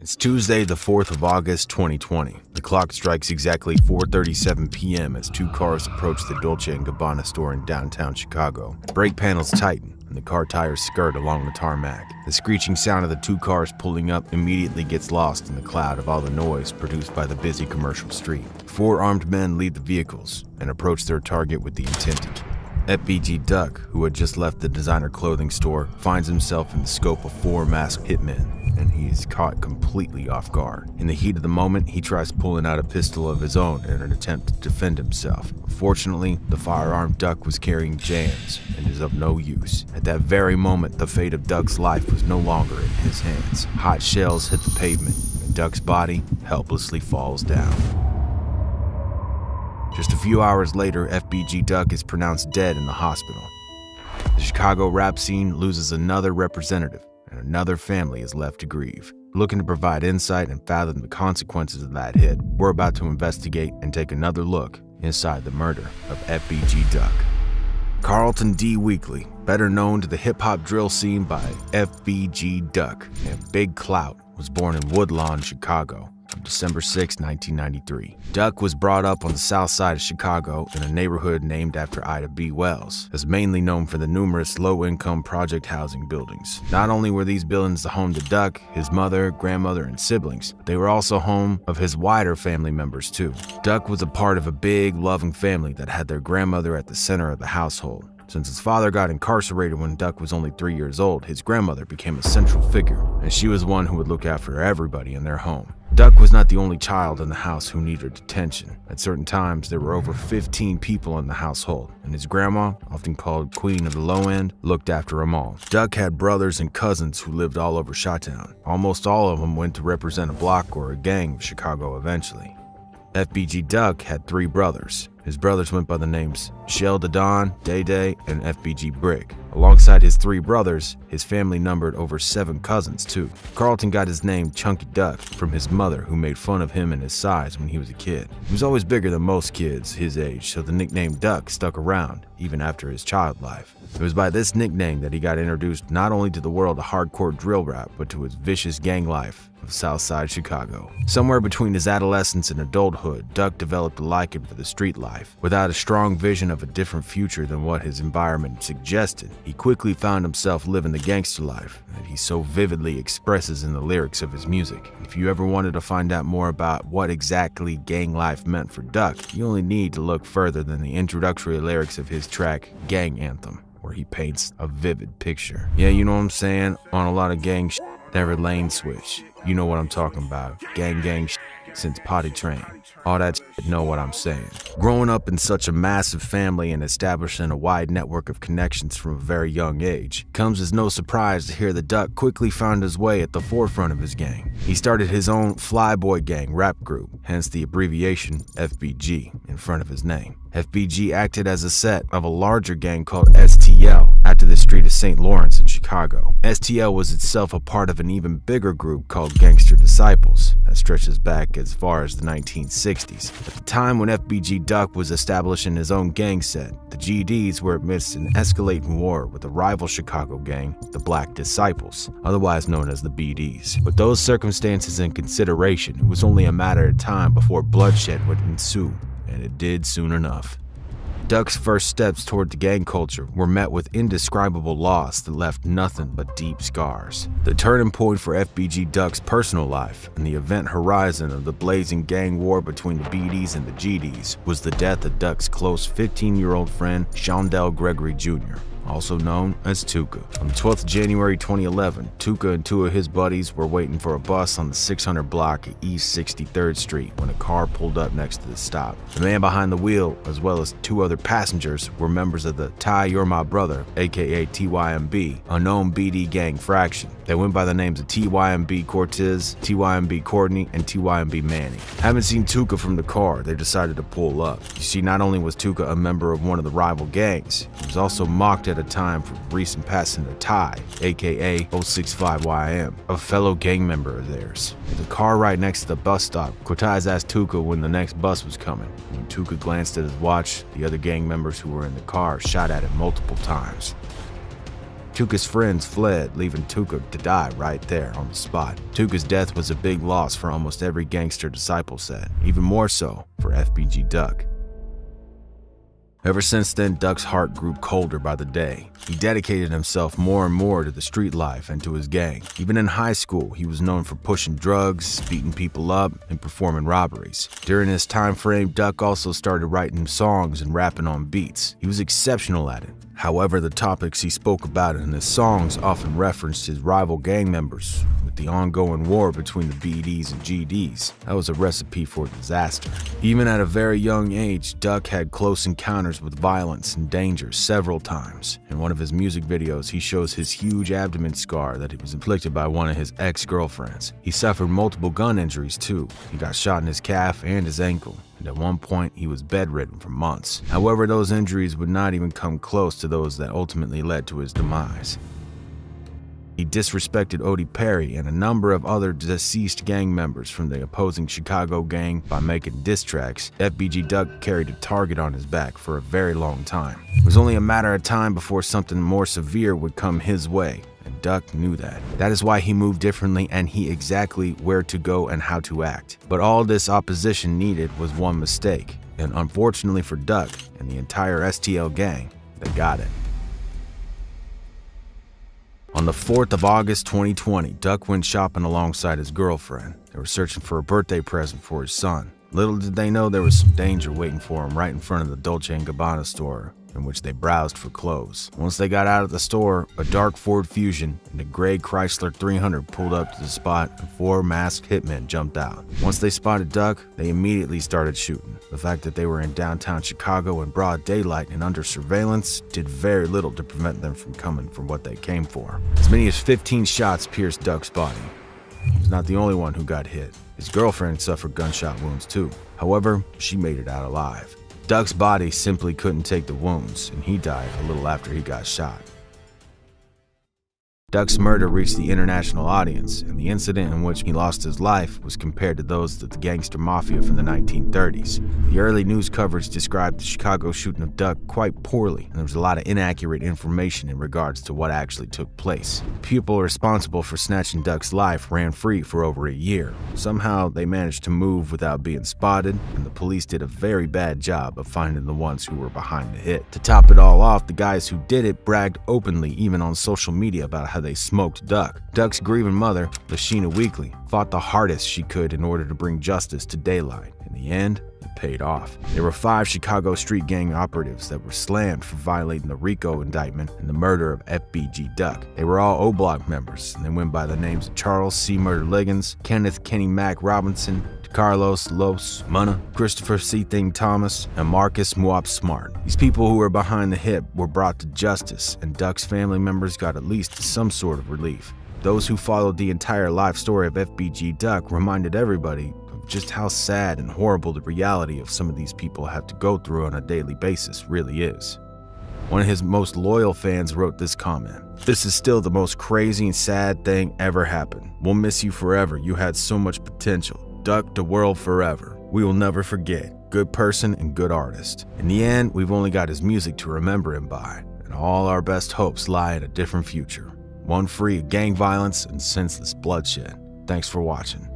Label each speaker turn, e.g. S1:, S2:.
S1: It's Tuesday, the 4th of August, 2020. The clock strikes exactly 4:37 p.m. as two cars approach the Dolce Gabanna store in downtown Chicago. Brake panels tighten, and the car tires skirt along the tarmac. The screeching sound of the two cars pulling up immediately gets lost in the cloud of all the noise produced by the busy commercial street. Four armed men leave the vehicles and approach their target with the intent to kill. FBG Duck, who had just left the designer clothing store, finds himself in the scope of four masked hitmen, and he is caught completely off guard. In the heat of the moment, he tries pulling out a pistol of his own in an attempt to defend himself. Fortunately, the firearm Duck was carrying jams and is of no use. At that very moment, the fate of Duck's life was no longer in his hands. Hot shells hit the pavement, and Duck's body helplessly falls down. Just a few hours later, FBG Duck is pronounced dead in the hospital. The Chicago rap scene loses another representative, and another family is left to grieve. Looking to provide insight and fathom the consequences of that hit, we're about to investigate and take another look inside the murder of FBG Duck. Carlton D. Weekly, better known to the hip-hop drill scene by FBG Duck and Big Clout, was born in Woodlawn, Chicago, on December 6, 1993. Duck was brought up on the south side of Chicago in a neighborhood named after Ida B. Wells, is mainly known for the numerous low-income project housing buildings. Not only were these buildings the home to Duck, his mother, grandmother, and siblings, they were also home of his wider family members too. Duck was a part of a big, loving family that had their grandmother at the center of the household. Since his father got incarcerated when Duck was only 3 years old, his grandmother became a central figure, and she was one who would look after everybody in their home. Duck was not the only child in the house who needed attention. At certain times, there were over 15 people in the household, and his grandma, often called Queen of the Low End, looked after them all. Duck had brothers and cousins who lived all over Chi-Town. Almost all of them went to represent a block or a gang of Chicago eventually. FBG Duck had three brothers. His brothers went by the names Shell Da Don, Day Day, and FBG Brick. Alongside his three brothers, his family numbered over 7 cousins too. Carlton got his name Chunky Duck from his mother, who made fun of him and his size when he was a kid. He was always bigger than most kids his age, so the nickname Duck stuck around even after his child life. It was by this nickname that he got introduced not only to the world of hardcore drill rap, but to his vicious gang life of Southside Chicago. Somewhere between his adolescence and adulthood, Duck developed a liking for the street life. Without a strong vision of a different future than what his environment suggested, he quickly found himself living the gangster life that he so vividly expresses in the lyrics of his music. If you ever wanted to find out more about what exactly gang life meant for Duck, you only need to look further than the introductory lyrics of his track, Gang Anthem, where he paints a vivid picture. Yeah, you know what I'm saying? On a lot of gang shit, never lane switch. You know what I'm talking about. Gang shit since potty train. All that shit, know what I'm saying. Growing up in such a massive family and establishing a wide network of connections from a very young age, comes as no surprise to hear that Duck quickly found his way at the forefront of his gang. He started his own Flyboy Gang rap group, hence the abbreviation FBG in front of his name. FBG acted as a set of a larger gang called STL after the street of St. Lawrence in Chicago. STL was itself a part of an even bigger group called Gangster Disciples that stretches back as far as the 1960s. At the time when FBG Duck was establishing his own gang set, the GDs were amidst an escalating war with a rival Chicago gang, the Black Disciples, otherwise known as the BDs. With those circumstances in consideration, it was only a matter of time before bloodshed would ensue, and it did soon enough. Duck's first steps toward the gang culture were met with indescribable loss that left nothing but deep scars. The turning point for FBG Duck's personal life and the event horizon of the blazing gang war between the BDs and the GDs was the death of Duck's close 15-year-old friend, Shondell Gregory Jr., also known as Tuka. On the 12th of January 2011, Tuka and two of his buddies were waiting for a bus on the 600 block of East 63rd Street when a car pulled up next to the stop. The man behind the wheel, as well as two other passengers, were members of the Ty You're My Brother, aka TYMB, a known BD gang fraction. They went by the names of TYMB Cortez, TYMB Courtney, and TYMB Manny. Having seen Tuka from the car, they decided to pull up. You see, not only was Tuka a member of one of the rival gangs, he was also mocked at a time for recent passing of Ty, aka 065YM, a fellow gang member of theirs. In the car right next to the bus stop, Cortez asked Tuka when the next bus was coming. When Tuka glanced at his watch, the other gang members who were in the car shot at him multiple times. Tuka's friends fled, leaving Tuka to die right there on the spot. Tuka's death was a big loss for almost every gangster disciple set, even more so for FBG Duck. Ever since then, Duck's heart grew colder by the day. He dedicated himself more and more to the street life and to his gang. Even in high school, he was known for pushing drugs, beating people up, and performing robberies. During this time frame, Duck also started writing songs and rapping on beats. He was exceptional at it. However, the topics he spoke about in his songs often referenced his rival gang members. With the ongoing war between the BDs and GDs, that was a recipe for disaster. Even at a very young age, Duck had close encounters with violence and danger several times. In one of his music videos, he shows his huge abdomen scar that was inflicted by one of his ex-girlfriends. He suffered multiple gun injuries too. He got shot in his calf and his ankle, and at one point he was bedridden for months. However, those injuries would not even come close to those that ultimately led to his demise. He disrespected Odie Perry and a number of other deceased gang members from the opposing Chicago gang by making diss tracks. FBG Duck carried a target on his back for a very long time. It was only a matter of time before something more severe would come his way, and Duck knew that. That is why he moved differently and he exactly where to go and how to act. But all this opposition needed was one mistake, and unfortunately for Duck and the entire STL gang, they got it. On the 4th of August 2020, Duck went shopping alongside his girlfriend. They were searching for a birthday present for his son. Little did they know there was some danger waiting for him right in front of the Dolce Gabanna store, in which they browsed for clothes. Once they got out of the store, a dark Ford Fusion and a gray Chrysler 300 pulled up to the spot and 4 masked hitmen jumped out. Once they spotted Duck, they immediately started shooting. The fact that they were in downtown Chicago in broad daylight and under surveillance did very little to prevent them from coming for what they came for. As many as 15 shots pierced Duck's body. He was not the only one who got hit. His girlfriend suffered gunshot wounds too. However, she made it out alive. Duck's body simply couldn't take the wounds, and he died a little after he got shot. Duck's murder reached the international audience, and the incident in which he lost his life was compared to those of the gangster mafia from the 1930s. The early news coverage described the Chicago shooting of Duck quite poorly, and there was a lot of inaccurate information in regards to what actually took place. The people responsible for snatching Duck's life ran free for over a year. Somehow, they managed to move without being spotted, and the police did a very bad job of finding the ones who were behind the hit. To top it all off, the guys who did it bragged openly, even on social media, about how they smoked Duck. Duck's grieving mother, Lashina Weekly, fought the hardest she could in order to bring justice to daylight. In the end, it paid off. There were 5 Chicago street gang operatives that were slammed for violating the RICO indictment and the murder of FBG Duck. They were all O-Block members, and they went by the names of Charles C. Murder Liggins, Kenneth Kenny Mac Robinson, Carlos Los Munna, Christopher C. Thing Thomas, and Marcus Muop Smart. These people who were behind the hit were brought to justice, and Duck's family members got at least some sort of relief. Those who followed the entire life story of FBG Duck reminded everybody of just how sad and horrible the reality of some of these people have to go through on a daily basis really is. One of his most loyal fans wrote this comment: "This is still the most crazy and sad thing ever happened. We'll miss you forever. You had so much potential. Duck the world forever. We will never forget. Good person and good artist." In the end, we've only got his music to remember him by, and all our best hopes lie in a different future. One free of gang violence and senseless bloodshed. Thanks for watching.